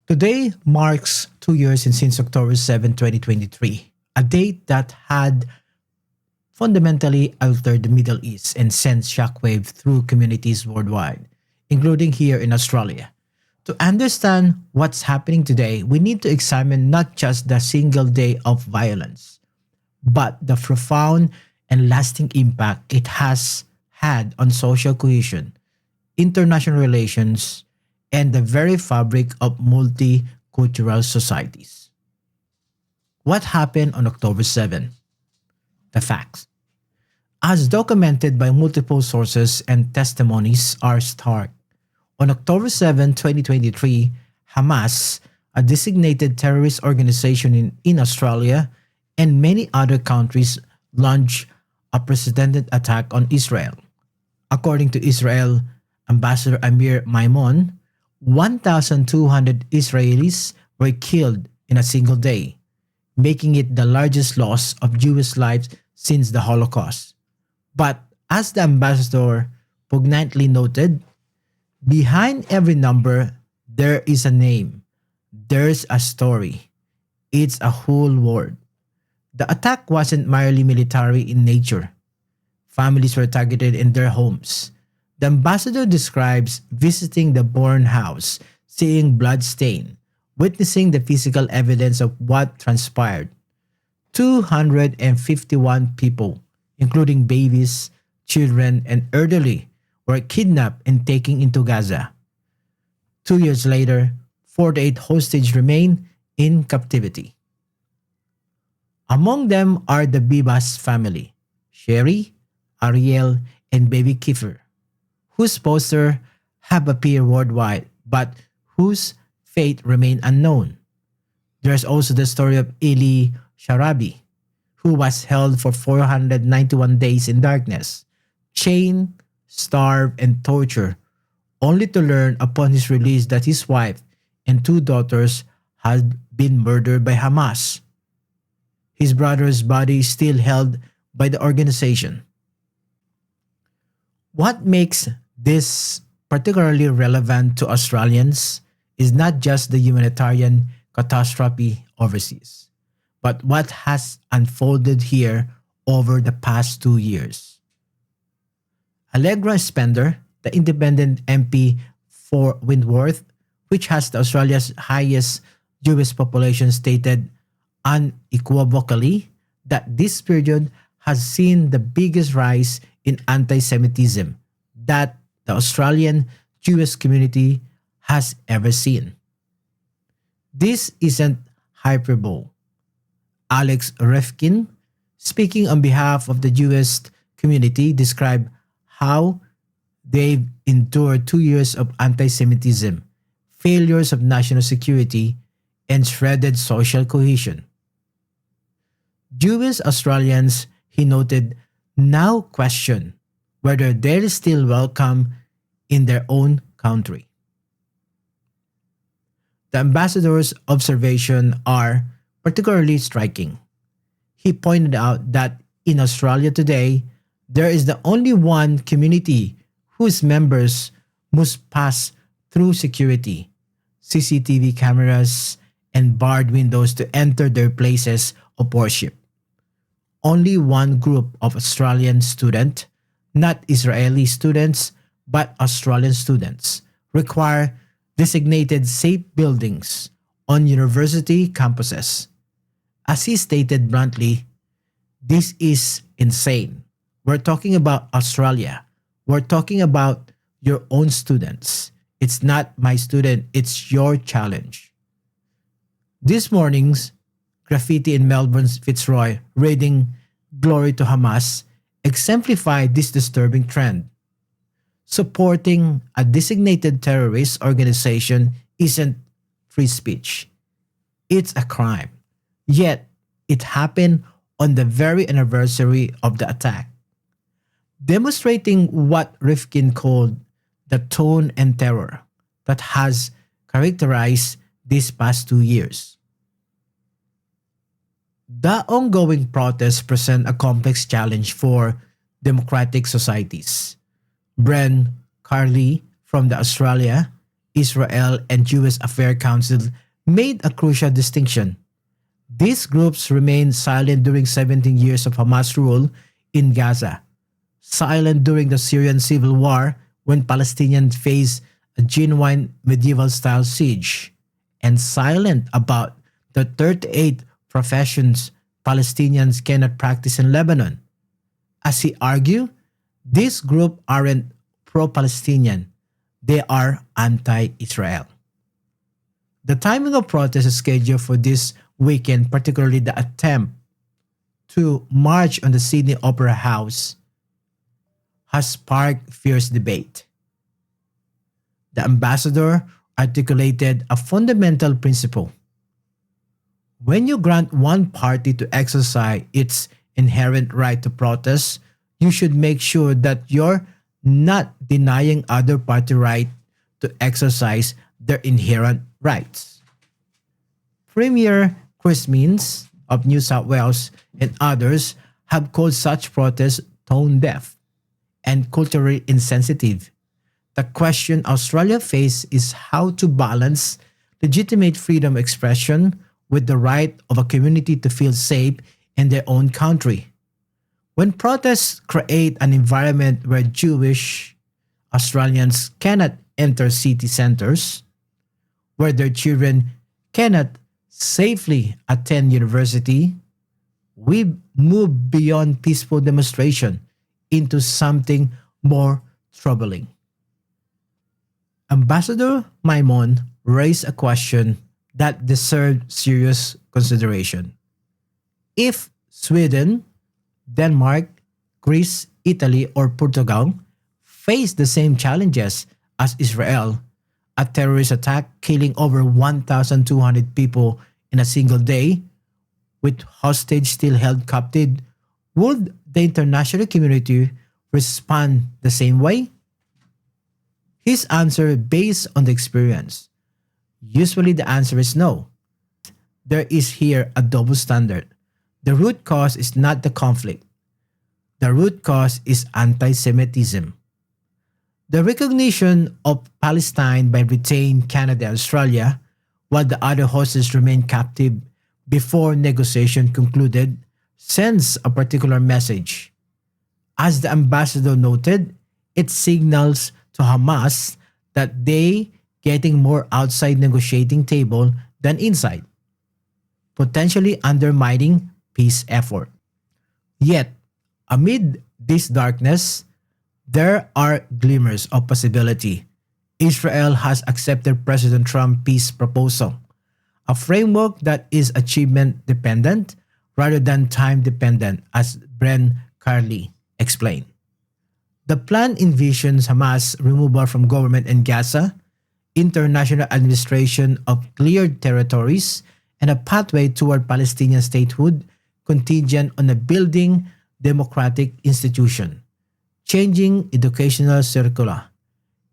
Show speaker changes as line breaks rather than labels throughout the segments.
Today marks 2 years since October 7, 2023, a date that had fundamentally altered the Middle East and sent shockwave through communities worldwide, including here in Australia. To understand what's happening today, we need to examine not just the single day of violence, but the profound and lasting impact it has had on social cohesion, international relations, and the very fabric of multicultural societies. What happened on October 7? The facts. As documented by multiple sources and testimonies, are stark. On October 7, 2023, Hamas, a designated terrorist organization in Australia and many other countries, launched a precedented attack on Israel. According to Israel Ambassador Amir Maimon, 1,200 Israelis were killed in a single day, making it the largest loss of Jewish lives since the Holocaust. But as the ambassador poignantly noted, behind every number, there is a name, there's a story, it's a whole world. The attack wasn't merely military in nature. Families were targeted in their homes. The ambassador describes visiting the burned house, seeing blood stain, witnessing the physical evidence of what transpired. 251 people, including babies, children, and elderly, were kidnapped and taken into Gaza. 2 years later, 48 hostages remain in captivity. Among them are the Bibas family, Sherry, Ariel, and baby Kiefer, whose posters have appeared worldwide but whose fate remain unknown. There's also the story of Eli Sharabi, who was held for 491 days in darkness, chained, starved, and tortured, only to learn upon his release that his wife and two daughters had been murdered by Hamas. His brother's body is still held by the organization. What makes this particularly relevant to Australians is not just the humanitarian catastrophe overseas, but what has unfolded here over the past 2 years. Allegra Spender, the independent MP for Windworth, which has the Australia's highest Jewish population, stated unequivocally that this period has seen the biggest rise in anti-Semitism that the Australian Jewish community has ever seen. This isn't hyperbole. Alex Refkin, speaking on behalf of the Jewish community, described how they've endured 2 years of anti-Semitism, failures of national security, and shredded social cohesion. Jewish Australians, he noted, now question whether they're still welcome in their own country. The ambassador's observations are particularly striking. He pointed out that in Australia today, there is the only one community whose members must pass through security, CCTV cameras, and barred windows to enter their places of worship. Only one group of Australian students, not Israeli students, but Australian students, require designated safe buildings on university campuses. As he stated bluntly, this is insane. We're talking about Australia. We're talking about your own students. It's not my student, it's your challenge. This morning's graffiti in Melbourne's Fitzroy reading Glory to Hamas exemplified this disturbing trend. Supporting a designated terrorist organization isn't free speech. It's a crime. Yet, it happened on the very anniversary of the attack, demonstrating what Rifkin called the tone and terror that has characterized these past 2 years. The ongoing protests present a complex challenge for democratic societies. Bren Carley from the Australia Israel, and Jewish Affairs Council made a crucial distinction. These groups remained silent during 17 years of Hamas rule in Gaza, silent during the Syrian civil war when Palestinians faced a genuine medieval style siege, and silent about the 38 professions Palestinians cannot practice in Lebanon. As he argued, these groups aren't pro Palestinian, they are anti Israel. The timing of protests scheduled for this weekend, particularly the attempt to march on the Sydney Opera House, has sparked fierce debate. The ambassador articulated a fundamental principle. When you grant one party to exercise its inherent right to protest, you should make sure that you're not denying other party right to exercise their inherent rights. Premier Chris Means of New South Wales and others have called such protests tone deaf and culturally insensitive. The question Australia faces is how to balance legitimate freedom of expression with the right of a community to feel safe in their own country. When protests create an environment where Jewish Australians cannot enter city centers, where their children cannot safely attend university, we move beyond peaceful demonstration into something more troubling. Ambassador Maimon raised a question that deserved serious consideration. If Sweden, Denmark, Greece, Italy, or Portugal face the same challenges as Israel, a terrorist attack killing over 1,200 people in a single day, with hostage still held captive, would the international community respond the same way? His answer based on the experience. Usually the answer is no. There is here a double standard. The root cause is not the conflict. The root cause is anti-Semitism. The recognition of Palestine by Britain, Canada, and Australia, while the other hostages remained captive before negotiation concluded, sends a particular message. As the ambassador noted, it signals to Hamas that they getting more outside negotiating table than inside, potentially undermining peace effort. Yet, amid this darkness, there are glimmers of possibility. Israel has accepted President Trump's peace proposal, a framework that is achievement dependent rather than time dependent, as Bren Carley explained. The plan envisions Hamas removal from government in Gaza, international administration of cleared territories, and a pathway toward Palestinian statehood contingent on a building democratic institution, changing educational curricula,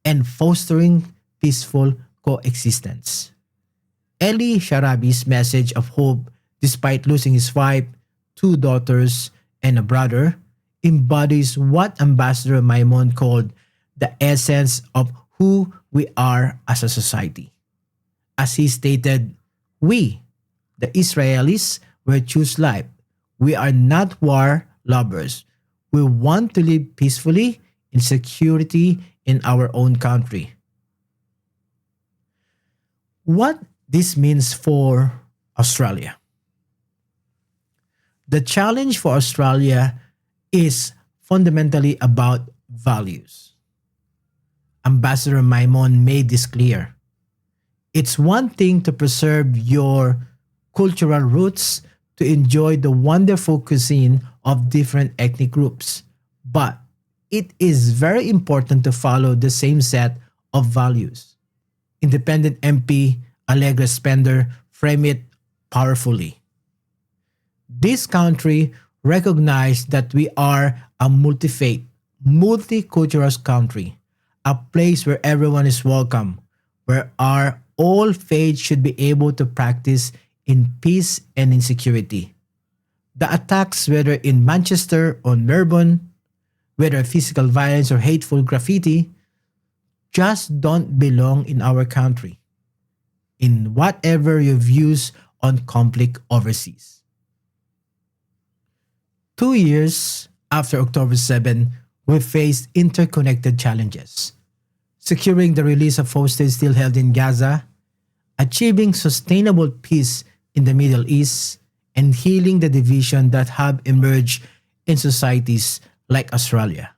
and fostering peaceful coexistence. Eli Sharabi's message of hope, despite losing his wife, two daughters, and a brother, embodies what Ambassador Maimon called the essence of who we are as a society. As he stated, we, the Israelis, will choose life. We are not war lovers. We want to live peacefully in security in our own country. What this means for Australia. The challenge for Australia is fundamentally about values. Ambassador Maimon made this clear. It's one thing to preserve your cultural roots, to enjoy the wonderful cuisine of different ethnic groups, but it is very important to follow the same set of values. Independent MP Allegra Spender framed it powerfully. This country recognized that we are a multi-faith, multicultural country, a place where everyone is welcome, where our all faiths should be able to practice in peace and in security. The attacks, whether in Manchester or Melbourne, whether physical violence or hateful graffiti, just don't belong in our country, in whatever your views on conflict overseas. 2 years after October 7, we faced interconnected challenges. Securing the release of hostages still held in Gaza, achieving sustainable peace in the Middle East, and healing the division that have emerged in societies like Australia.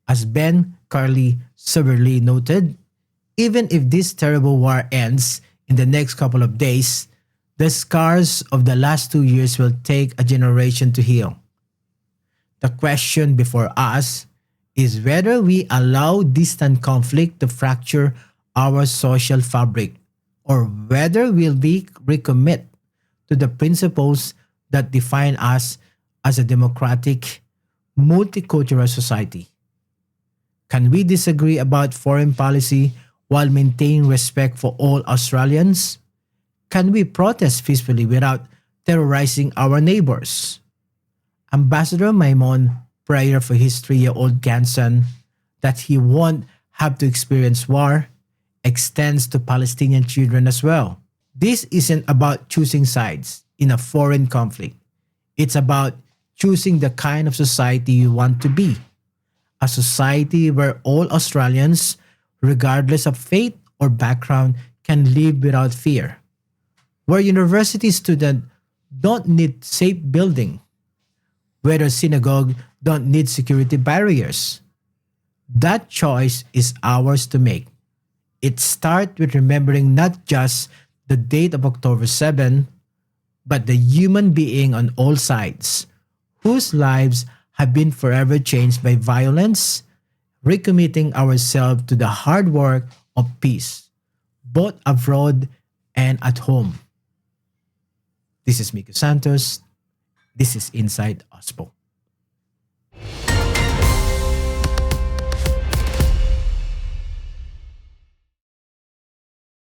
As Ben Carley severely noted, even if this terrible war ends in the next couple of days, the scars of the last 2 years will take a generation to heal. The question before us is whether we allow distant conflict to fracture our social fabric or whether we'll be recommit to the principles that define us as a democratic, multicultural society. Can we disagree about foreign policy while maintaining respect for all Australians? Can we protest peacefully without terrorizing our neighbors? Ambassador Maimon prayer for his 3-year-old grandson that he won't have to experience war extends to Palestinian children as well. This isn't about choosing sides in a foreign conflict. It's about choosing the kind of society you want to be. A society where all Australians, regardless of faith or background, can live without fear. Where university students don't need safe building. Where a synagogue don't need security barriers. That choice is ours to make. It starts with remembering not just the date of October 7, but the human being on all sides, whose lives have been forever changed by violence, recommitting ourselves to the hard work of peace, both abroad and at home. This is Miko Santos. This is Inside OSPO.